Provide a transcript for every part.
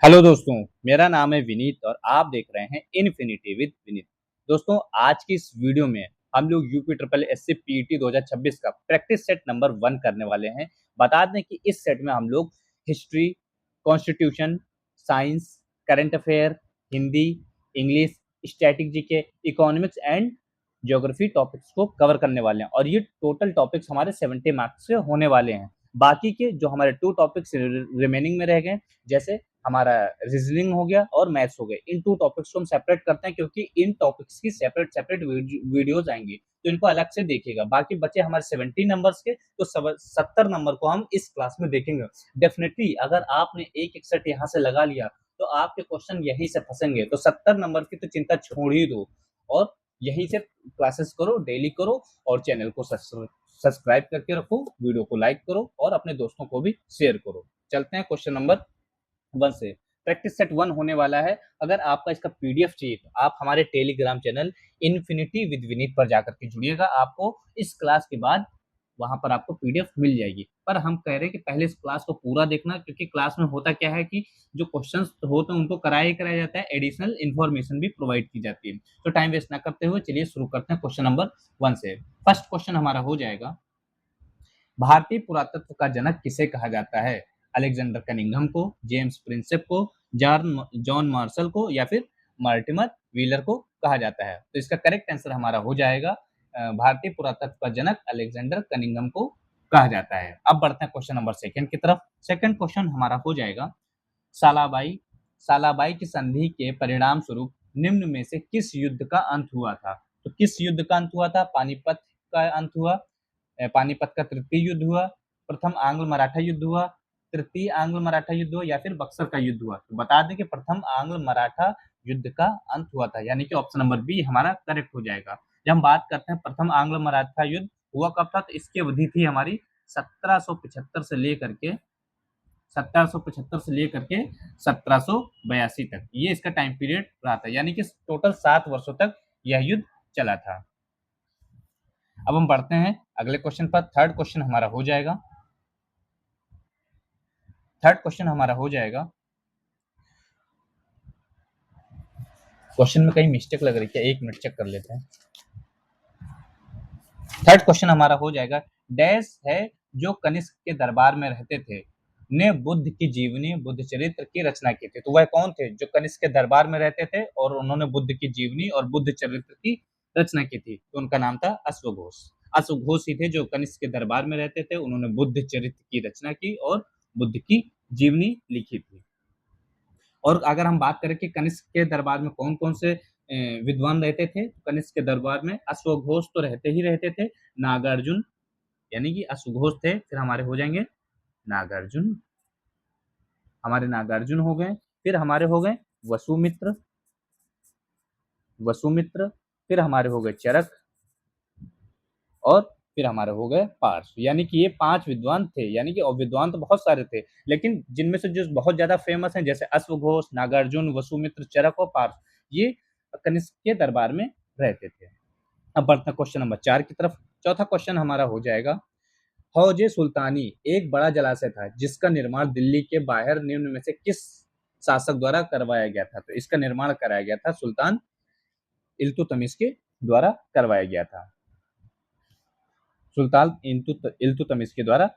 Hello दोस्तों, मेरा नाम है विनीत और आप देख रहे हैं इन्फिनिटी विद विनीत। दोस्तों, आज की इस वीडियो में हम लोग यूपी ट्रिपल एससी पीईटी 2026 का प्रैक्टिस सेट नंबर 1 करने वाले हैं। बता दें कि इस सेट में हम लोग history, constitution, science, current affair, Hindi, English, static GK, economics and geography topics को कवर करने वाले हैं और ये टोटल टॉपिक्स हमारे 70 मार्क्स से होने वाले हैं। बाकी के जो हमारे 2 टॉपिक्स रिमेनिंग में रह गए, जैसे हमारा रीजनिंग हो गया और मैथ्स हो गए, इन 2 टॉपिक्स को हम सेपरेट करते हैं क्योंकि इन टॉपिक्स की सेपरेट वीडियोस आएंगी, तो इनको अलग से देखिएगा। बाकी बचे हमारे 70 नंबर्स के, तो 70 नंबर को हम इस क्लास में देखेंगे। डेफिनेटली अगर आपने एक सेट यहाँ से लगा लिया तो आपके क्वेश्चन यहीं से फंसेंगे, तो 70 नंबर की तो चिंता छोड़ ही दो और यहीं से क्लासेस करो, डेली करो और चैनल को सब्सक्राइब करके रखो, वीडियो को लाइक करो और अपने दोस्तों को भी शेयर करो। चलते हैं क्वेश्चन नंबर 1 से। प्रैक्टिस सेट 1 होने वाला है। अगर आपका इसका पीडीएफ चाहिए तो आप हमारे Telegram channel infinity with Vineet पर जाकर के जुड़िएगा। आपको इस क्लास के बाद वहां पर आपको पीडीएफ मिल जाएगी, पर हम कह रहे हैं कि पहले इस क्लास को पूरा देखना, क्योंकि क्लास में होता क्या है कि जो क्वेश्चंस होते हैं उनको कराया ही कराया जाता है, एडिशनल इन्फॉर्मेशन भी प्रोवाइड की जाती है। तो टाइम वेस्ट ना करते हुए चलिए शुरू करते हैं क्वेश्चन नंबर 1 से। फर्स्ट क्वेश्चन हमारा हो जाएगा, भारतीय पुरातत्व का जनक किसे कहा जाता है? अलेक्जेंडर कनिंघम को, जेम्स प्रिंसेप को, जॉन मार्शल को या फिर मार्टिमर व्हीलर को कहा जाता है? तो इसका करेक्ट आंसर हमारा हो जाएगा भारतीय पुरातत्व का जनक अलेक्जेंडर कनिंघम को कहा जाता है। अब बढ़ते हैं क्वेश्चन नंबर 2 की तरफ। सेकंड क्वेश्चन हमारा हो जाएगा, सालाबाई सालाबाई की संधि के परिणाम स्वरूप निम्न में से किस युद्ध का अंत हुआ था? तो किस युद्ध का अंत हुआ था? पानीपत का अंत हुआ, पानीपत का तृतीय युद्ध हुआ, प्रथम आंग्ल मराठा युद्ध हुआ, तृतीय आंग्ल मराठा युद्ध हुआ या फिर बक्सर का युद्ध हुआ? तो बता दें कि प्रथम आंग्ल मराठा युद्ध का अंत हुआ था, यानी कि ऑप्शन नंबर बी हमारा करेक्ट हो जाएगा। जब हम बात करते हैं प्रथम आंग्ल मराठा युद्ध हुआ कब था, तो इसकी अवधि थी हमारी 1775 से लेकर के 1775 से लेकर के 1782 तक, ये इसका टाइम पीरियड रहा था, यानी कि टोटल 7 वर्षों तक यह युद्ध चला था। अब हम बढ़ते हैं अगले क्वेश्चन पर। थर्ड क्वेश्चन हमारा हो जाएगा, क्वेश्चन में कहीं मिस्टेक लग रही है, 1 मिनट चेक कर लेते हैं। थर्ड क्वेश्चन हमारा हो जाएगा, डैश है जो कनिष्क के दरबार में रहते थे ने बुद्ध की जीवनी, बुद्ध चरित्र की रचना की थी? तो वह कौन थे जो कनिष्क के दरबार में रहते थे और उन्होंने बुद्ध की जीवनी और बुद्ध चरित्र की रचना की थी? तो उनका नाम था अश्वघोष। अश्वघोष ही थे जो कनिष्क के दरबार में रहते थे, उन्होंने बुद्ध चरित्र की रचना की और बुद्ध की जीवनी लिखी थी। और अगर हम बात करें कि कनिष्क के दरबार में कौन कौन से विद्वान रहते थे, तो कनिष्क के दरबार में अश्वघोष तो रहते थे, नागार्जुन, यानी कि अश्वघोष थे, फिर हमारे हो जाएंगे नागार्जुन, हमारे नागार्जुन हो गए, फिर हमारे हो गए वसुमित्र, फिर हमारे हो गए चरक और फिर हमारे हो गए पार्श। यानी कि ये 5 विद्वान थे, यानी कि और विद्वान तो बहुत सारे थे, लेकिन जिनमें से जो बहुत ज्यादा फेमस हैं, जैसे अश्वघोष, नागार्जुन, वसुमित्र, चरक और पार्श, ये कनिष्क के दरबार में रहते थे। अब बढ़ते हैं क्वेश्चन नंबर 4 की तरफ। चौथा क्वेश्चन हमारा हो जाएगा, हौजे सुल्तानी एक बड़ा जलाशय था जिसका निर्माण दिल्ली के बाहर निम्न में से किस शासक द्वारा करवाया गया था? तो इसका निर्माण कराया गया था सुल्तान इल्तुतमिश के द्वारा करवाया गया था, सुल्तान इल्तुतमिश के द्वारा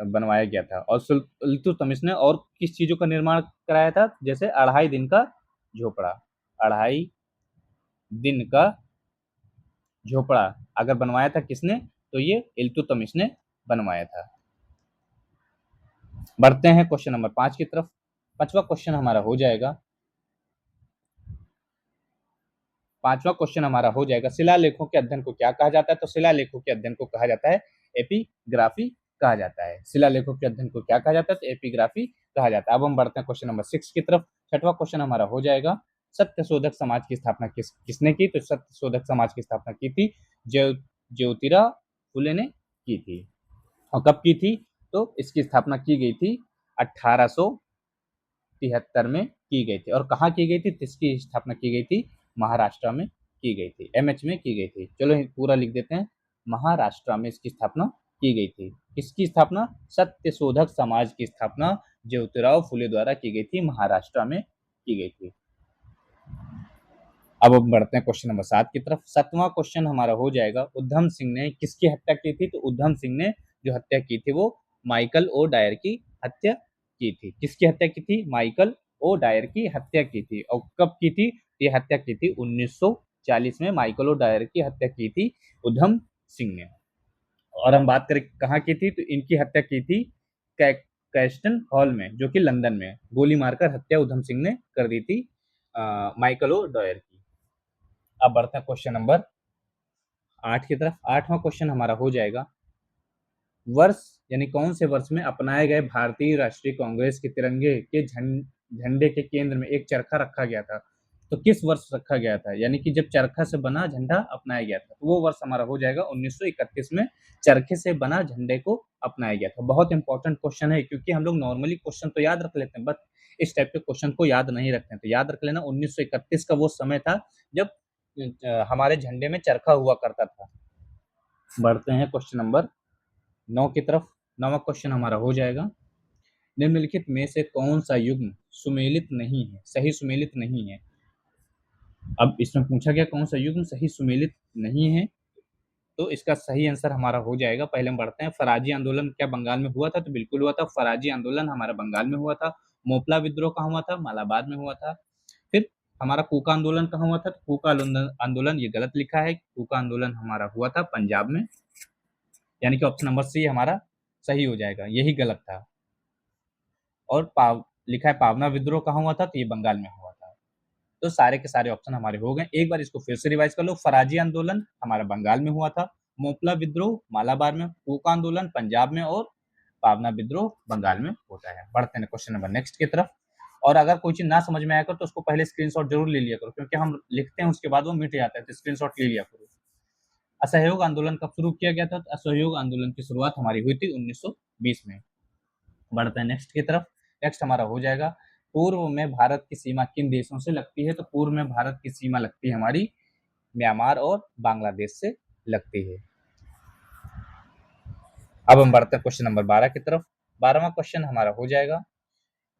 बनवाया गया था। और इल्तुतमिश ने और किस चीजों का निर्माण कराया था? जैसे 2.5 दिन का झोपड़ा, 2.5 दिन का झोपड़ा अगर बनवाया था किसने, तो ये इल्तुतमिश ने बनवाया था। बढ़ते हैं क्वेश्चन नंबर 5 की तरफ। 5वां क्वेश्चन हमारा हो जाएगा, शिलालेखों के अध्ययन को क्या कहा जाता है? तो शिलालेखों के अध्ययन को कहा जाता है एपिग्राफी कहा जाता है। शिलालेखों के अध्ययन को क्या कहा जाता है? तो एपिग्राफी कहा जाता है। अब हम बढ़ते हैं क्वेश्चन नंबर 6 की तरफ। 6वां क्वेश्चन हमारा हो जाएगा, सत्यशोधक समाज की स्थापना किसने की? तो सत्यशोधक समाज की स्थापना की थी ज्योतिराव फुले ने की थी। और कब की थी? तो इसकी स्थापना की गई थी 1873 में की गई थी। और कहाँ की गई थी? इसकी स्थापना की गई थी महाराष्ट्र में की गई थी, एमएच में की गई थी। चलो पूरा लिख देते हैं, महाराष्ट्र में इसकी स्थापना की गई थी। किसकी स्थापना? सत्यशोधक समाज की स्थापना ज्योतिराव फुले द्वारा की गई थी, महाराष्ट्र में की गई थी। अब हम बढ़ते हैं क्वेश्चन नंबर 7 की तरफ। 7वां क्वेश्चन हमारा हो जाएगा, उधम सिंह ने किसकी हत्या की थी? तो उधम सिंह ने जो हत्या की थी वो माइकल ओ डायर की हत्या की थी। किसकी हत्या की थी? माइकल ओ डायर की हत्या की थी। और कब की थी ये हत्या? की थी 1940 में माइकल ओ डायर की हत्या की थी उधम सिंह ने। और हम बात करें कहाँ की थी, तो इनकी हत्या की थी कैस्टन हॉल में, जो कि लंदन में। गोली मारकर हत्या उधम सिंह ने कर दी थी माइकल ओ डॉयर की। अब बढ़ते हैं क्वेश्चन नंबर 8 की तरफ। 8वां क्वेश्चन हमारा हो जाएगा, वर्ष यानी कौन से वर्ष में अपनाए गए भारतीय राष्ट्रीय कांग्रेस के तिरंगे के झंडे के केंद्र में एक चरखा रखा गया था? तो किस वर्ष रखा गया था, यानी कि जब चरखा से बना झंडा अपनाया गया था? तो वो वर्ष हमारा हो जाएगा 1931 में चरखे से बना झंडे को अपनाया गया था। बहुत इंपॉर्टेंट क्वेश्चन है, क्योंकि हम लोग नॉर्मली क्वेश्चन तो याद रख लेते हैं, बट इस टाइप के क्वेश्चन को याद नहीं रखते हैं। तो याद रख लेना, 1931 का वो समय था जब हमारे झंडे में चरखा हुआ करता था। बढ़ते हैं क्वेश्चन नंबर 9 की तरफ। 9वां क्वेश्चन हमारा हो जाएगा, निम्नलिखित में से कौन सा युग्म सुमेलित नहीं है, सही सुमेलित नहीं है? अब इसमें पूछा गया कौन सा युग्म सही सुमेलित नहीं है, तो इसका सही आंसर हमारा हो जाएगा, पहले हम बढ़ते हैं, फराजी आंदोलन क्या बंगाल में हुआ था? तो बिल्कुल हुआ था, फराजी आंदोलन हमारा बंगाल में हुआ था। मोपला विद्रोह कहाँ हुआ था? मालाबार में हुआ था। फिर हमारा कूका आंदोलन कहाँ हुआ था? तो कूका आंदोलन ये गलत लिखा है, कूका आंदोलन हमारा हुआ था पंजाब में, यानी कि ऑप्शन नंबर सी हमारा सही हो जाएगा, यही गलत था। और लिखा है पावना विद्रोह कहाँ हुआ था? तो ये बंगाल में हुआ था। तो सारे के सारे ऑप्शन हमारे हो गए। एक बार इसको फिर से रिवाइज कर लो, फराजी आंदोलन हमारा बंगाल में हुआ था, मोपला विद्रोह मालाबार में, कूका आंदोलन पंजाब में, और पावना विद्रोह बंगाल में होता है। बढ़ते हैं क्वेश्चन नंबर नेक्स्ट की तरफ। और अगर कोई चीज ना समझ में आया करो तो उसको पहले स्क्रीनशॉट जरूर ले लिया करो, क्योंकि हम लिखते हैं उसके बाद वो मिट जाता है, तो स्क्रीनशॉट ले लिया करो। असहयोग आंदोलन कब शुरू किया गया था? तो असहयोग आंदोलन की शुरुआत हमारी हुई थी 1920 में। बढ़ते हैं नेक्स्ट की तरफ। नेक्स्ट हमारा हो जाएगा, पूर्व में भारत की सीमा किन देशों से लगती है? तो पूर्व में भारत की सीमा लगती है हमारी म्यांमार और बांग्लादेश से लगती है। अब हम बढ़ते हैं क्वेश्चन नंबर 12 की तरफ। 12वां क्वेश्चन हमारा हो जाएगा,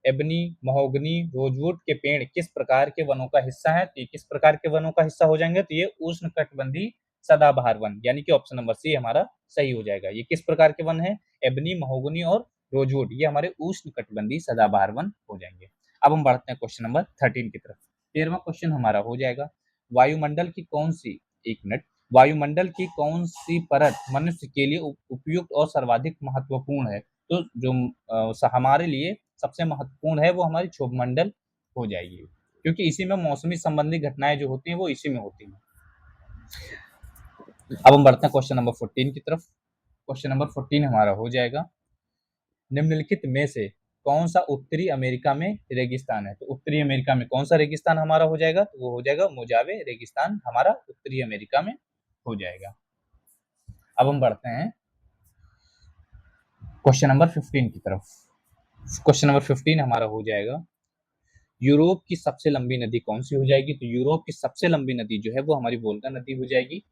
एबनी, महोगनी, रोजवुड के पेड़ किस प्रकार के वनों का हिस्सा है? तो ये किस प्रकार के वनों का हिस्सा हो जाएंगे? तो ये उष्णकटिबंधीय सदाबहार वन, यानी कि ऑप्शन नंबर सी हमारा सही हो जाएगा। ये किस प्रकार के वन है? एबनी, महोगनी और रोजवुड, ये हमारे उष्णकटिबंधीय सदाबहार वन हो जाएंगे। अब हम बढ़ते हैं क्वेश्चन नंबर 13 की तरफ। 13वां क्वेश्चन हमारा हो जाएगा, वायुमंडल की कौन सी, एक मिनट, वायुमंडल की कौन सी परत मनुष्य के लिए उपयुक्त और सर्वाधिक महत्वपूर्ण है? तो जो हमारे लिए सबसे महत्वपूर्ण है वो हमारी क्षोभमंडल हो जाएगी, क्योंकि इसी में मौसमी संबंधी घटनाएं जो होती हैं वो इसी में होती हैं। अब हम बढ़ते हैं क्वेश्चन नंबर 14 की तरफ। क्वेश्चन नंबर 14 हमारा हो जाएगा, निम्नलिखित में से कौन सा उत्तरी अमेरिका में रेगिस्तान है? तो उत्तरी अमेरिका में कौन सा रेगिस्तान हमारा हो जाएगा? तो वो हो जाएगा मोजावे रेगिस्तान, हमारा उत्तरी अमेरिका में हो जाएगा। अब हम बढ़ते हैं क्वेश्चन नंबर 15 की तरफ। क्वेश्चन नंबर 15 हमारा हो जाएगा, यूरोप की सबसे लंबी नदी कौन सी हो जाएगी? तो यूरोप की सबसे लंबी नदी जो है वो हमारी वोल्गा नदी हो जाएगी।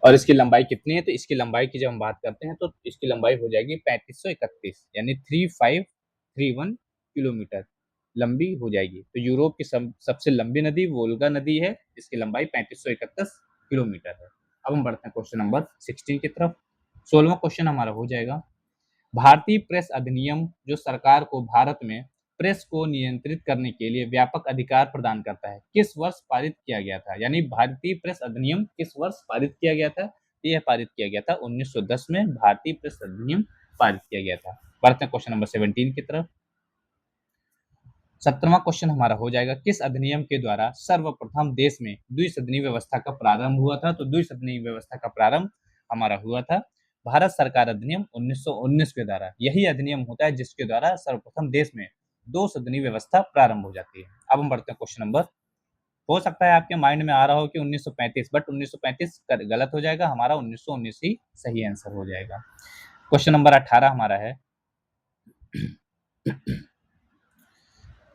और इसकी लंबाई कितनी है? तो इसकी लंबाई की जब हम बात करते हैं तो इसकी लंबाई हो जाएगी 3531, यानी 3531 किलोमीटर लंबी हो जाएगी। तो यूरोप की सबसे लंबी नदी वोल्गा नदी है, इसकी लंबाई 3531 किलोमीटर है। अब हम बढ़ते हैं क्वेश्चन नंबर 16 की तरफ। 16वां क्वेश्चन हमारा हो जाएगा, भारतीय प्रेस अधिनियम जो सरकार को भारत में प्रेस को नियंत्रित करने के लिए व्यापक अधिकार प्रदान करता है, किस वर्ष पारित किया गया था? यानी भारतीय प्रेस अधिनियम किस वर्ष पारित किया गया था? यह पारित किया गया था 1910 में भारतीय प्रेस अधिनियम पारित किया गया था। बढ़ते हैं क्वेश्चन नंबर 17 की तरफ। 17वां क्वेश्चन हमारा हो जाएगा, किस अधिनियम के द्वारा सर्वप्रथम देश में द्विसदनीय व्यवस्था का प्रारंभ हुआ था? तो द्विसदनीय व्यवस्था का प्रारंभ हमारा हुआ था भारत सरकार अधिनियम 1919 के द्वारा। यही अधिनियम होता है जिसके द्वारा सर्वप्रथम देश में दो सदनीय व्यवस्था प्रारंभ हो जाती है। अब हम बढ़ते हैं क्वेश्चन नंबर, हो सकता है आपके माइंड में आ रहा हो कि 1935, बट 1935 गलत हो जाएगा, हमारा 1919 ही सही आंसर हो जाएगा। क्वेश्चन नंबर 18 हमारा है,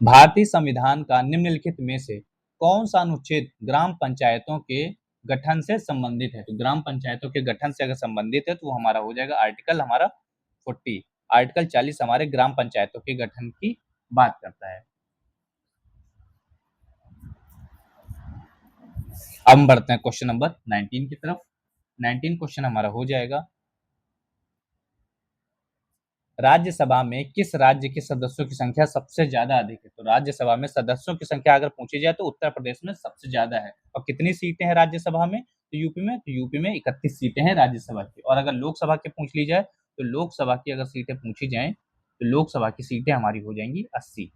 भारतीय संविधान का निम्नलिखित में से कौन सा अनुच्छेद ग्राम पंचायतों के गठन से संबंधित है? तो ग्राम पंचायतों के गठन से अगर संबंधित है तो वो हमारा हो जाएगा आर्टिकल हमारा 40 आर्टिकल 40 हमारे ग्राम पंचायतों के गठन की बात करता है। अब हम बढ़ते हैं क्वेश्चन नंबर 19 की तरफ। 19 क्वेश्चन हमारा हो जाएगा, राज्यसभा में किस राज्य के सदस्यों की संख्या सबसे ज्यादा अधिक है? तो राज्यसभा में सदस्यों की संख्या अगर पूछी जाए तो उत्तर प्रदेश में सबसे ज्यादा है। और कितनी सीटें हैं राज्यसभा में? तो यूपी में 31 सीटें हैं राज्यसभा की। और अगर लोकसभा की पूछ ली जाए तो लोकसभा की अगर सीटें पूछी जाए तो लोकसभा की सीटें हमारी हो जाएंगी 80।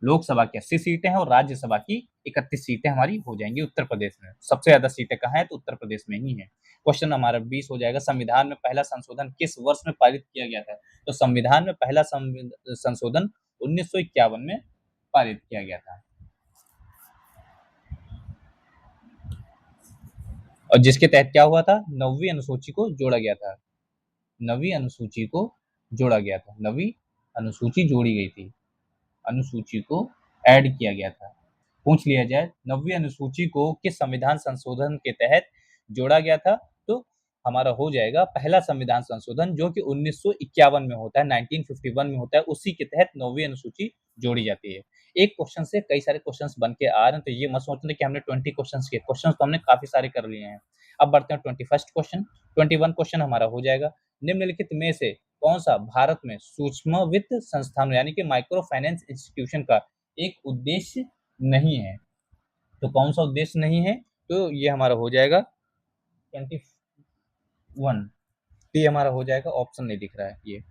लोकसभा की 80 सीटें हैं और राज्यसभा की 31 सीटें हमारी हो जाएंगी उत्तर प्रदेश में। सबसे ज्यादा सीटें कहाँ है? तो उत्तर प्रदेश में ही है। क्वेश्चन हमारा 20 हो जाएगा, संविधान में पहला संशोधन किस वर्ष में पारित किया गया था? तो संविधान में पहला संशोधन 1951 में पारित किया गया था, और जिसके तहत क्या हुआ था? 9वीं अनुसूची को जोड़ा गया था। 9वीं अनुसूची को जोड़ा गया था। 9वीं अनुसूची जोड़ी गई थी, अनुसूची को ऐड किया गया था। पूछ लिया जाए 9वीं अनुसूची को किस संविधान संशोधन के तहत जोड़ा गया था? तो हमारा हो जाएगा पहला संविधान संशोधन, जो कि 1951 में होता है, 1951 में होता है, उसी के तहत 9वीं अनुसूची जोड़ी जाती है। एक क्वेश्चन से कई सारे क्वेश्चंस बन के आ रहे हैं, तो ये मत सोचना कि हमने 20 क्वेश्चंस किए। क्वेश्चंस तो हमने काफी सारे कर लिए हैं। अब बढ़ते हैं 21st क्वेश्चन। 21 क्वेश्चन हमारा हो जाएगा, निम्नलिखित में से कौन सा भारत में सूक्ष्म वित्त संस्थान यानी कि माइक्रो फाइनेंस इंस्टीट्यूशन का एक उद्देश्य नहीं है? तो कौन सा उद्देश्य नहीं है? तो ये हमारा हो जाएगा 21। ये हमारा हो जाएगा, ऑप्शन नहीं दिख रहा है ये।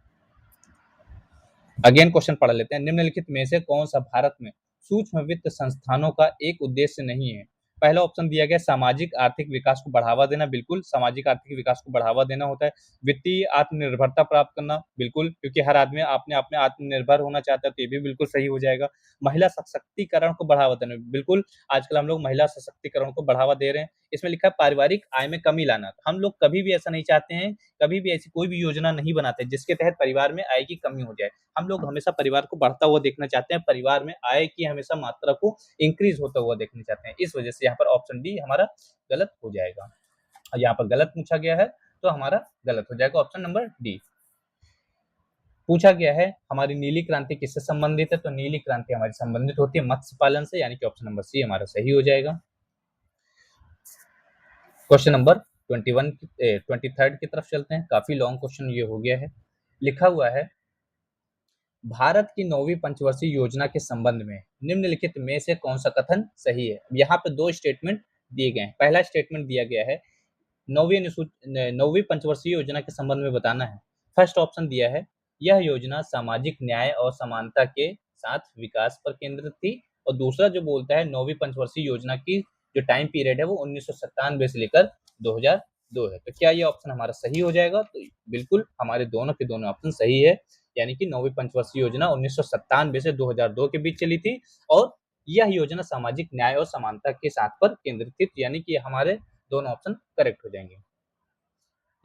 अगेन क्वेश्चन पढ़ लेते हैं, निम्नलिखित में से कौन सा भारत में सूक्ष्म वित्त संस्थानों का एक उद्देश्य नहीं है? पहला ऑप्शन दिया गया सामाजिक आर्थिक विकास को बढ़ावा देना, बिल्कुल सामाजिक आर्थिक विकास को बढ़ावा देना होता है। वित्तीय आत्मनिर्भरता प्राप्त करना, बिल्कुल, क्योंकि हर आदमी अपने आप में आत्मनिर्भर होना चाहता है, तो ये भी बिल्कुल सही हो जाएगा। महिला सशक्तिकरण को बढ़ावा देना, बिल्कुल, आजकल हम लोग महिला सशक्तिकरण को बढ़ावा दे रहे हैं। इसमें लिखा है पारिवारिक आय में कमी लाना, हम लोग कभी भी ऐसा नहीं चाहते हैं, कभी भी ऐसी कोई भी योजना नहीं बनाते जिसके तहत परिवार में आय की कमी हो जाए। हम लोग हमेशा परिवार को बढ़ता हुआ देखना चाहते हैं, परिवार में आय की हमेशा मात्रा को इंक्रीज होता हुआ देखना चाहते हैं। इस वजह से यहाँ पर ऑप्शन डी हमारा गलत हो जाएगा। यहाँ पर गलत पूछा गया है, तो हमारा गलत हो जाएगा ऑप्शन नंबर डी। पूछा गया है हमारी नीली क्रांति किससे संबंधित है? तो नीली क्रांति हमारी संबंधित होती है मत्स्य पालन से, यानी कि ऑप्शन नंबर सी हमारा सही हो जाएगा। क्वेश्चन नंबर 23rd की तरफ चलते हैं। काफी लॉन्ग क्वेश्चन ये हो गया है। लिखा हुआ है, भारत की 9वीं पंचवर्षीय योजना के संबंध में निम्नलिखित में से कौन सा कथन सही है? यहाँ पे दो स्टेटमेंट दिए गए हैं। पहला स्टेटमेंट दिया गया है 9वीं पंचवर्षीय योजना के संबंध में बताना है। फर्स्ट ऑप्शन दिया है, यह योजना सामाजिक न्याय और समानता के साथ विकास पर केंद्रित थी। और दूसरा जो बोलता है 9वीं पंचवर्षीय योजना की जो टाइम पीरियड है वो 1997 से लेकर 2002 है। तो क्या ये ऑप्शन हमारा सही हो जाएगा? तो बिल्कुल हमारे दोनों के दोनों ऑप्शन सही है, यानी कि 9वीं पंचवर्षीय योजना 1997 से 2002 के बीच चली थी, और यह योजना सामाजिक न्याय और समानता के साथ पर केंद्रित थी, यानी कि हमारे दोनों ऑप्शन करेक्ट हो जाएंगे,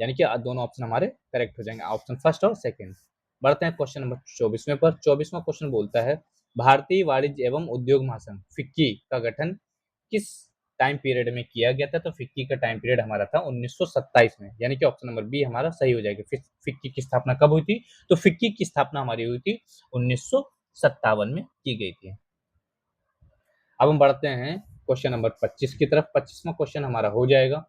यानी कि दोनों ऑप्शन हमारे करेक्ट हो जाएंगे, ऑप्शन फर्स्ट और सेकंड। बढ़ते हैं क्वेश्चन नंबर 24वें पर। 24वां क्वेश्चन बोलता है, भारतीय वाणिज्य एवं उद्योग महासंघ फिक्की का गठन किस टाइम पीरियड में किया गया था? तो फिक्की का टाइम पीरियड हमारा था 1927 में, यानी कि ऑप्शन नंबर बी हमारा सही हो जाएगा। फिक्की की स्थापना कब हुई थी? तो फिक्की की स्थापना हमारी हुई थी 1957 में की गई थी। अब हम बढ़ते हैं क्वेश्चन नंबर 25 की तरफ। 25वां क्वेश्चन हमारा हो जाएगा,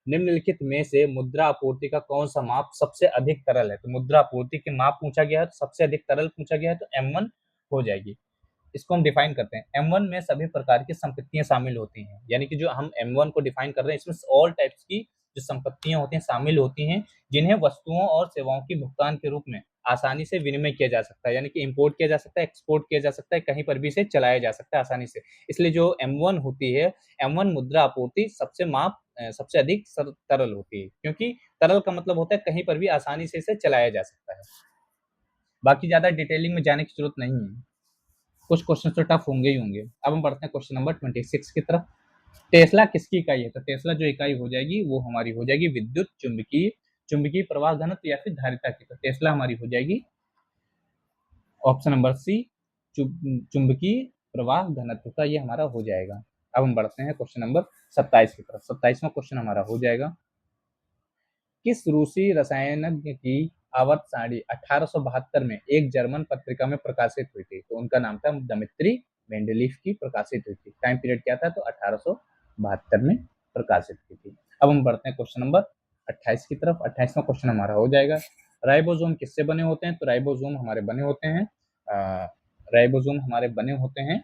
निम्नलिखित में से मुद्रा आपूर्ति का कौन सा माप सबसे अधिक तरल है? तो मुद्रा आपूर्ति के माप पूछा गया है, तो सबसे अधिक तरल पूछा गया है, तो M1 हो जाएगी। इसको हम डिफाइन करते हैं। M1 में सभी प्रकार की संपत्तियां शामिल होती हैं, यानी कि जो हम M1 को डिफाइन कर रहे हैं, इसमें ऑल टाइप्स की जो संपत्तियां होती हैं शामिल होती हैं, जिन्हें वस्तुओं और सेवाओं की भुगतान के रूप में आसानी से विनिमय किया जा सकता है, यानी कि इंपोर्ट किया जा सकता है, एक्सपोर्ट किया जा सकता है, कहीं पर भी इसे चलाया जा सकता है आसानी से। इसलिए जो M1 होती है, M1 मुद्रा आपूर्ति सबसे अधिक तरल होती है, क्योंकि तरल का मतलब होता है कहीं पर भी आसानी से इसे चलाया जा सकता है। बाकी ज्यादा डिटेलिंग में जाने की जरूरत नहीं है, कुछ क्वेश्चन तो टफ होंगे ही होंगे। अब हम बढ़ते हैं क्वेश्चन नंबर 26 की तरफ। टेस्ला किसकी इकाई है? तो टेस्ला जो इकाई हो जाएगी वो हमारी हो जाएगी विद्युत चुंबकीय चुंबकीय प्रवाह घनत्व या फिर धारिता की। तो टेस्ला हमारी हो जाएगी ऑप्शन नंबर सी, चुंबकीय प्रवाह घनत्व का ये हमारा हो जाएगा। अब हम बढ़ते हैं क्वेश्चन नंबर 27 की तरफ। 27वां क्वेश्चन हमारा हो जाएगा, किस रूसी रसायनज्ञ की आवर्त सारणी 1872 में एक जर्मन पत्रिका में प्रकाशित हुई थी, तो उनका नाम था दमित्री मेंडलीफ की प्रकाशित हुई थी। टाइम पीरियड क्या था, तो 1872 में प्रकाशित हुई थी। अब हम बढ़ते हैं क्वेश्चन नंबर 28 की तरफ। 28वां क्वेश्चन हमारा हो जाएगा, राइबोसोम किससे बने होते हैं, तो राइबोसोम हमारे बने होते हैं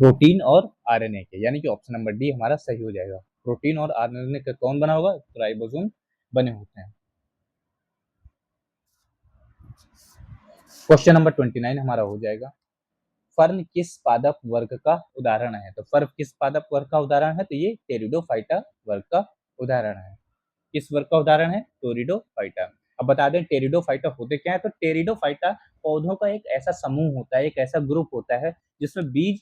प्रोटीन और आरएनए के, यानी कि ऑप्शन नंबर डी हमारा सही हो जाएगा। प्रोटीन और आरएनए का कौन बना होगा, तो राइबोसोम बने होते हैं। क्वेश्चन नंबर 29 हमारा हो जाएगा, फर्न किस पादप वर्ग का उदाहरण है, तो फर्न किस पादप वर्ग का उदाहरण है, तो ये टेरिडोफाइटा वर्ग का उदाहरण है। किस वर्ग का उदाहरण है, टेरिडोफाइटा। अब बता दें टेरिडोफाइटा होते क्या है, तो टेरिडोफाइटा पौधों का एक ऐसा समूह होता है, एक ऐसा ग्रुप होता है जिसमें बीज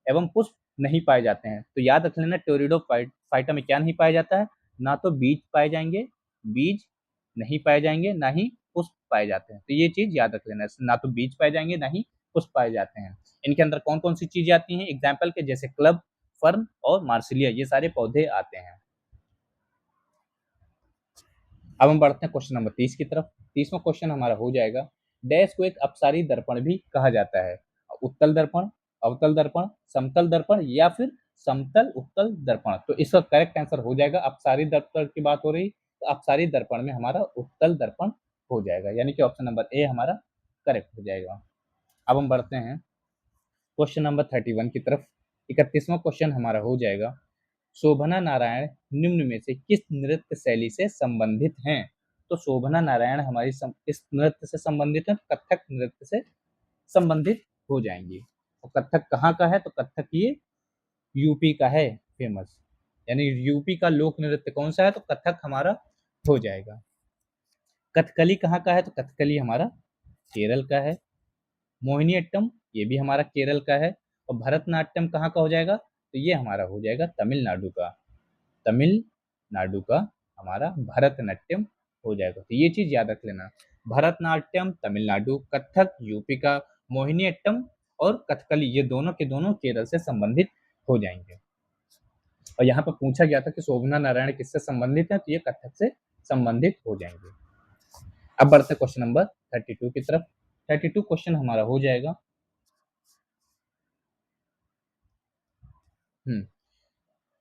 एवं पुष्प नहीं पाए जाते हैं। तो याद रख लेना, टेरिडोफाइटा में क्या नहीं पाया जाता है, ना तो बीज पाए जाएंगे, बीज नहीं पाए जाएंगे, ना ही पुष्प पाए जाते हैं। तो ये चीज याद रख लेना, ना तो बीज पाए जाएंगे, ना ही पुष्प पाए जाते हैं। इनके अंदर कौन कौन सी चीजें आती हैं, एग्जाम्पल के जैसे क्लब, फर्न और मार्सिलिया, ये सारे पौधे आते हैं। अब हम बढ़ते हैं क्वेश्चन नंबर 30 की तरफ। 30वां क्वेश्चन हमारा हो जाएगा, डैश को एक अपसारी दर्पण भी कहा जाता है, उत्तल दर्पण, अवतल दर्पण, समतल दर्पण या फिर समतल उत्तल दर्पण। तो इसका करेक्ट आंसर हो जाएगा, अपसारी दर्पण की बात हो रही, तो अपसारी दर्पण में हमारा उत्तल दर्पण हो जाएगा, यानी कि ऑप्शन नंबर ए हमारा करेक्ट हो जाएगा। अब हम बढ़ते हैं क्वेश्चन नंबर 31 की तरफ। 31वां क्वेश्चन हमारा हो जाएगा, शोभना नारायण निम्न में से किस नृत्य शैली से संबंधित हैं, तो शोभना नारायण हमारी किस नृत्य से संबंधित है, कथक नृत्य से संबंधित हो जाएंगी। और कथक कहाँ का है, तो कथक ये यूपी का है फेमस, यानी यूपी का लोक नृत्य कौन सा है, तो कथक हमारा हो जाएगा। कथकली कहाँ का है, तो कथकली हमारा केरल का है। मोहिनीअट्टम ये भी हमारा केरल का है। और भरतनाट्यम कहाँ का हो जाएगा, तो ये हमारा हो जाएगा तमिलनाडु का। तमिलनाडु का हमारा भरतनाट्यम हो जाएगा। तो ये चीज याद रख लेना, भरतनाट्यम तमिलनाडु, कथक यूपी का, मोहिनीअट्टम और कथकली ये दोनों के दोनों केरल से संबंधित हो जाएंगे। और यहाँ पर पूछा गया था कि शोभना नारायण किससे संबंधित है, तो ये कथक से संबंधित हो जाएंगे। अब बढ़ते क्वेश्चन नंबर 32 की तरफ। 32 क्वेश्चन हमारा हो जाएगा,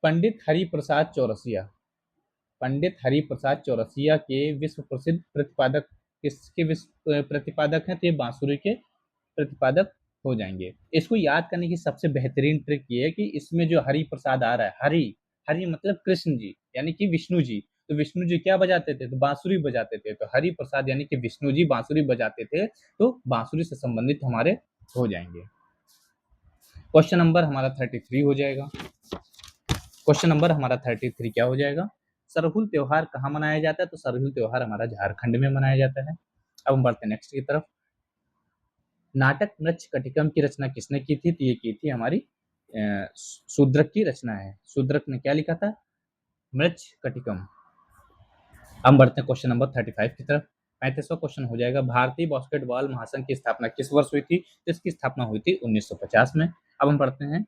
पंडित हरिप्रसाद चौरसिया, पंडित हरिप्रसाद चौरसिया के विश्व प्रसिद्ध प्रतिपादक किसके विश्व प्रतिपादक हैं, तो ये बांसुरी के प्रतिपादक हो जाएंगे। इसको याद करने की सबसे बेहतरीन ट्रिक ये है कि इसमें जो हरि प्रसाद आ रहा है, हरि हरि मतलब कृष्ण जी, यानी कि विष्णु जी, तो विष्णु जी क्या बजाते थे, तो बांसुरी बजाते थे। तो हरि प्रसाद यानी कि विष्णु जी बांसुरी बजाते थे, तो बांसुरी से संबंधित हमारे हो जाएंगे। क्वेश्चन नंबर हमारा 33 हो जाएगा। क्वेश्चन नंबर हमारा 33 क्या हो जाएगा, सरहुल त्योहार कहाँ मनाया जाता है, तो सरहुल त्योहार हमारा झारखंड में मनाया जाता है। अब हम बढ़ते हैं नेक्स्ट की तरफ। नाटक मृच्छकटिकम की रचना किसने की थी, तो ये की थी हमारी शूद्रक की रचना है। शूद्रक ने क्या लिखा था, मृच्छकटिकम। हम बढ़ते हैं क्वेश्चन नंबर 35 की तरफ। 35वां क्वेश्चन हो जाएगा, भारतीय बास्केटबॉल महासंघ की स्थापना किस वर्ष हुई थी, तो इसकी स्थापना हुई थी 1950 में। अब हम बढ़ते हैं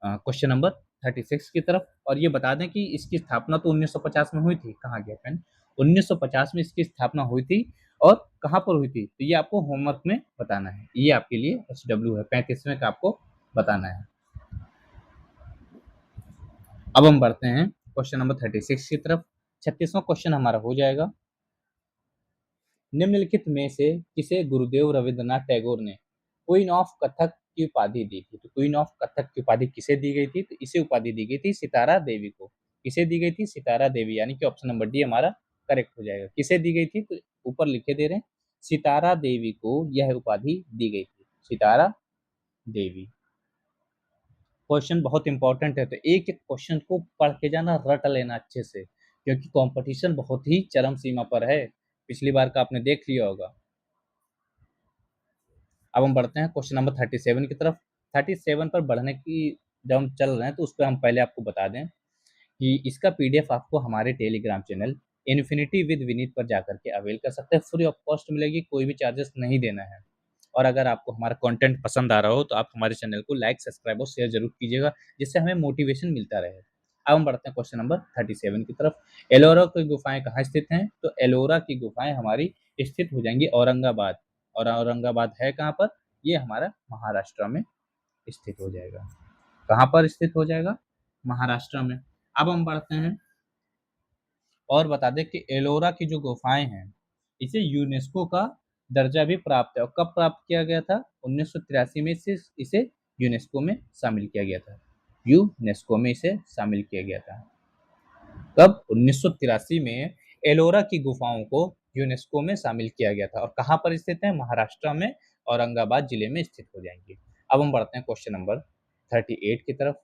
क्वेश्चन नंबर 36 की तरफ। और ये बता दें कि इसकी स्थापना तो 1950 में हुई थी, कहाँ गया पेन, 1950 में इसकी स्थापना हुई थी और कहाँ पर हुई थी, तो ये आपको होमवर्क में बताना है, ये आपके लिए HW है, 35वें का आपको बताना है। अब हम बढ़ते हैं क्वेश्चन नंबर 36 की तरफ। 36वां क्वेश्चन हमारा हो जाएगा, निम्नलिखित में से किसे गुरुदेव रविंद्रनाथ टैगोर ने क्वीन ऑफ कथक की उपाधि दी थी, तो क्वीन ऑफ कथक की उपाधि किसे दी गई थी, तो इसे उपाधि दी गई थी सितारा देवी को। किसे दी गई थी, सितारा देवी, यानी कि ऑप्शन नंबर डी हमारा करेक्ट हो जाएगा। किसे दी गई थी, तो ऊपर लिखे दे रहे हैं, सितारा देवी को यह उपाधि दी गई थी, सितारा देवी। क्वेश्चन बहुत इंपॉर्टेंट है, तो एक एक क्वेश्चन को पढ़ के जाना, रट लेना अच्छे से, क्योंकि कंपटीशन बहुत ही चरम सीमा पर है, पिछली बार का आपने देख लिया होगा। अब हम बढ़ते हैं क्वेश्चन नंबर 37 की तरफ। 37 पर बढ़ने की जब हम चल रहे हैं, तो उस पर हम पहले आपको बता दें कि इसका PDF आपको हमारे Telegram channel infinity with Vineet पर जाकर के अवेल कर सकते हैं। फ्री ऑफ कॉस्ट मिलेगी, कोई भी चार्जेस नहीं देना है। और अगर आपको हमारा कंटेंट पसंद आ रहा हो, तो आप हमारे चैनल को लाइक, सब्सक्राइब और शेयर जरूर कीजिएगा, जिससे हमें मोटिवेशन मिलता रहे। अब हम बढ़ते हैं क्वेश्चन नंबर 37 की तरफ। एलोरा की गुफाएं कहाँ स्थित हैं? तो एलोरा की गुफाएं हमारी स्थित हो जाएंगी औरंगाबाद। और औरंगाबाद है कहाँ पर? ये हमारा महाराष्ट्र में स्थित हो जाएगा। कहाँ पर स्थित हो जाएगा? महाराष्ट्र में। अब हम बढ़ते हैं और बता दें कि एलोरा की जो गुफाएं हैं, इसे यूनेस्को का दर्जा भी प्राप्त है। और कब प्राप्त किया गया था? 1983 में इसे यूनेस्को में शामिल किया गया था। यूनेस्को में इसे शामिल किया गया था। कब? 1983 में एलोरा की गुफाओं को यूनेस्को में शामिल किया गया था। और कहाँ पर स्थित है? महाराष्ट्र में औरंगाबाद जिले में स्थित हो जाएंगे। अब हम बढ़ते हैं क्वेश्चन नंबर 38 की तरफ।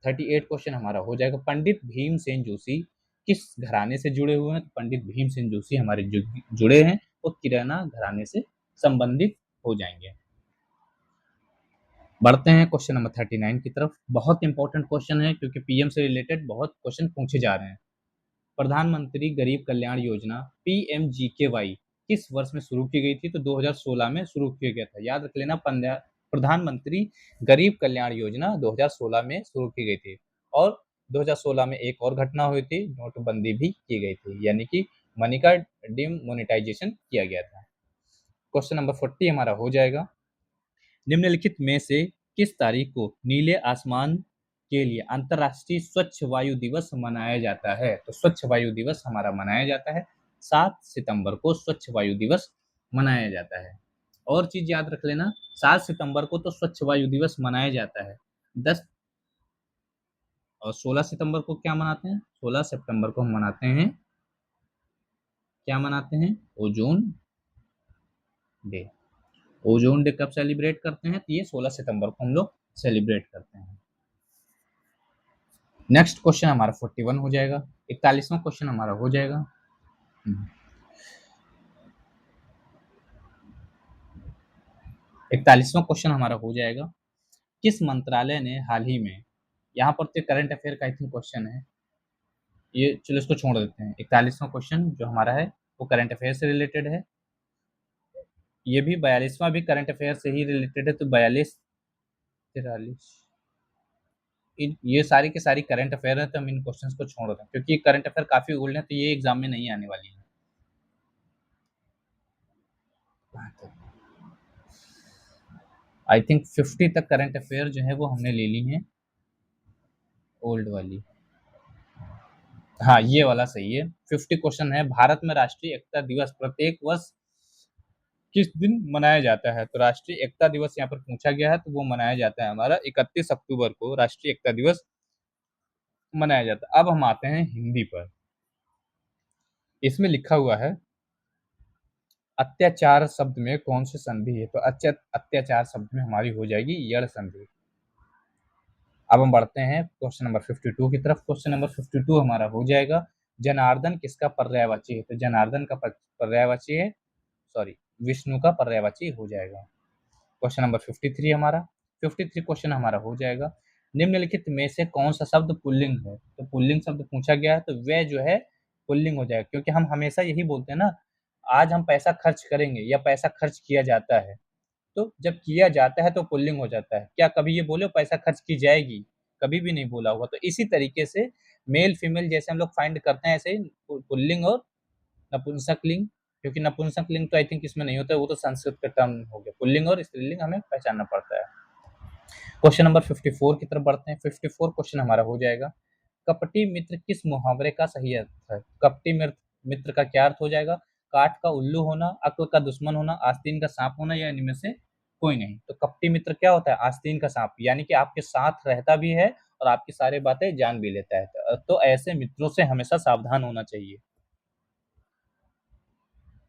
38 क्वेश्चन हमारा हो जाएगा, पंडित भीमसेन जोशी किस घराने से जुड़े हुए हैं? तो पंडित भीमसेन जोशी हमारे जुड़े हैं वो किराना घराने से संबंधित हो जाएंगे। बढ़ते हैं क्वेश्चन नंबर 39 की तरफ। बहुत इंपॉर्टेंट क्वेश्चन है क्योंकि पीएम से रिलेटेड बहुत क्वेश्चन पूछे जा रहे हैं। प्रधानमंत्री गरीब कल्याण योजना पीएमजीकेवाई किस वर्ष में शुरू की गई थी? तो 2016 में शुरू किया गया था। याद रख लेना, प्रधानमंत्री गरीब कल्याण योजना 2016 में शुरू की गई थी। और 2016 में एक और घटना हुई थी, नोटबंदी भी की गई थी, यानी कि मनी का डिमोनेटाइजेशन किया गया था। क्वेश्चन नंबर 40 हमारा हो जाएगा, निम्नलिखित में से किस तारीख को नीले आसमान के लिए अंतर्राष्ट्रीय स्वच्छ वायु दिवस मनाया जाता है? तो स्वच्छ वायु दिवस हमारा मनाया जाता है 7 सितंबर को स्वच्छ वायु दिवस मनाया जाता है। और चीज याद रख लेना, 7 सितंबर को तो स्वच्छ वायु दिवस मनाया जाता है। 10 और 16 सितंबर को क्या मनाते हैं? 16 सितंबर को हम मनाते हैं, क्या मनाते हैं? Ozone day. ओजोन डे कब सेलिब्रेट करते हैं? तो ये 16 सितंबर को हम लोग सेलिब्रेट करते हैं। नेक्स्ट क्वेश्चन हमारा 41 हो जाएगा। 41वां क्वेश्चन हमारा हो जाएगा, 41वां क्वेश्चन हमारा हो जाएगा, किस मंत्रालय ने हाल ही में, यहाँ पर तो करंट अफेयर का आई थिंक क्वेश्चन है, ये चलो इसको छोड़ देते हैं। 41वां क्वेश्चन जो हमारा है वो करंट अफेयर से रिलेटेड है। ये भी 42वां भी करंट अफेयर से ही रिलेटेड है। तो 42, 43, ये सारी की सारी करंट अफेयर है, तो हम इन क्वेश्चंस को छोड़ दें क्योंकि करंट अफेयर काफी ओल्ड है, तो ये एग्जाम में नहीं आने वाली है। आई थिंक 50 तक करंट अफेयर जो है वो हमने ले ली है, ओल्ड वाली। हाँ, ये वाला सही है। 50 क्वेश्चन है, भारत में राष्ट्रीय एकता दिवस प्रत्येक वर्ष किस दिन मनाया जाता है? तो राष्ट्रीय एकता दिवस यहाँ पर पूछा गया है, तो वो मनाया जाता है हमारा 31 अक्टूबर को राष्ट्रीय एकता दिवस मनाया जाता है। अब हम आते हैं हिंदी पर। इसमें लिखा हुआ है, अत्याचार शब्द में कौन सी संधि है? तो अत्याचार शब्द में हमारी हो जाएगी यड़ संधि। अब हम बढ़ते हैं क्वेश्चन नंबर 52 की तरफ। क्वेश्चन नंबर 52 हमारा हो जाएगा, जनार्दन किसका पर्यायवाची है? तो जनार्दन का पर्यायवाची है, सॉरी, विष्णु का पर्यायवाची हो जाएगा। क्वेश्चन नंबर 53 हमारा, 53 क्वेश्चन हमारा हो जाएगा, निम्नलिखित में से कौन सा शब्द पुल्लिंग है? तो पुल्लिंग शब्द पूछा गया है, तो वह जो है पुल्लिंग हो जाएगा, क्योंकि हम हमेशा यही बोलते हैं ना, आज हम पैसा खर्च करेंगे या पैसा खर्च किया जाता है, तो जब किया जाता है तो पुल्लिंग हो जाता है। क्या कभी ये बोले पैसा खर्च की जाएगी? कभी भी नहीं बोला होगा। तो इसी तरीके से मेल फीमेल जैसे हम लोग फाइंड करते हैं, ऐसे ही पुल्लिंग और नपुंसकलिंग, क्योंकि नपुंसकलिंग तो आई थिंक इसमें नहीं होता है, वो तो संस्कृत का टर्म हो गया। पुल्लिंग और स्त्रीलिंग हमें पहचानना पड़ता है। क्वेश्चन नंबर 54 की तरफ बढ़ते हैं। 54 क्वेश्चन हमारा हो जाएगा, कपटी मित्र किस मुहावरे का सही अर्थ है? कपटी मित्र मित्र का क्या अर्थ हो जाएगा? काठ का उल्लू होना, अक्ल का दुश्मन होना, आस्तीन का सांप होना, या इनमें से कोई नहीं। तो कपटी मित्र क्या होता है? आस्तीन का सांप, यानी कि आपके साथ रहता भी है और आपकी सारी बातें जान भी लेता है। तो ऐसे मित्रों से हमेशा सावधान होना चाहिए।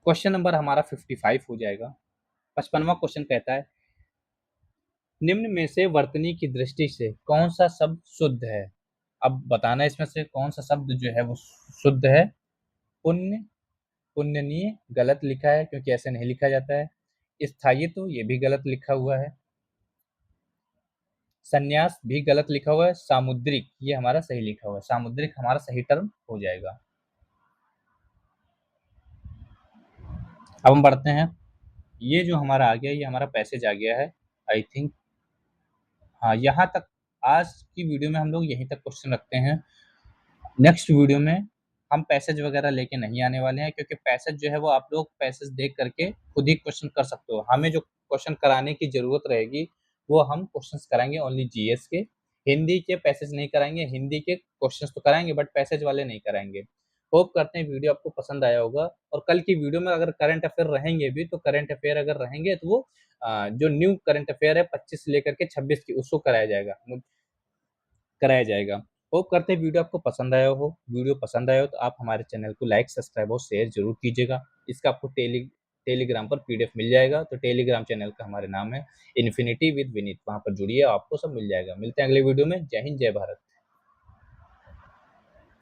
क्वेश्चन नंबर हमारा 55 हो जाएगा। 55वां क्वेश्चन कहता है, निम्न में से वर्तनी की दृष्टि से कौन सा शब्द शुद्ध है? अब बताना इसमें से कौन सा शब्द जो है वो शुद्ध है। पुण्य, पुण्यनीय गलत लिखा है क्योंकि ऐसे नहीं लिखा जाता है। स्थायित्व ये भी गलत लिखा हुआ है। संन्यास भी गलत लिखा हुआ है। सामुद्रिक ये हमारा सही लिखा हुआ है। सामुद्रिक हमारा सही टर्म हो जाएगा। अब हम बढ़ते हैं, ये जो हमारा आ गया ये हमारा पैसेज आ गया है आई थिंक। हाँ, यहाँ तक आज की वीडियो में हम लोग यहीं तक क्वेश्चन रखते हैं। नेक्स्ट वीडियो में हम पैसेज वगैरह लेके नहीं आने वाले हैं, क्योंकि पैसेज जो है वो आप लोग पैसेज देख करके खुद ही क्वेश्चन कर सकते हो। हमें जो क्वेश्चन कराने की ज़रूरत रहेगी, वो हम क्वेश्चंस कराएँगे ओनली जीएस के। हिंदी के पैसेज नहीं कराएँगे, हिंदी के क्वेश्चंस तो कराएँगे बट पैसेज वाले नहीं कराएँगे। होप करते हैं वीडियो आपको पसंद आया होगा, और कल की वीडियो में अगर करंट अफेयर रहेंगे भी, तो करंट अफेयर अगर रहेंगे तो वो जो न्यू करंट अफेयर है 25 से लेकर के 26 की, उसको कराया जाएगा। होप करते हैं वीडियो आपको पसंद आया हो। वीडियो पसंद आया हो तो आप हमारे चैनल को लाइक, सब्सक्राइब और शेयर ज़रूर कीजिएगा। इसका आपको टेलीग्राम पर पीडीएफ मिल जाएगा, तो टेलीग्राम चैनल का हमारा नाम है इन्फिनिटी विद विनीत, वहाँ पर जुड़िए, आपको सब मिल जाएगा। मिलते हैं अगले वीडियो में। जय हिंद, जय भारत।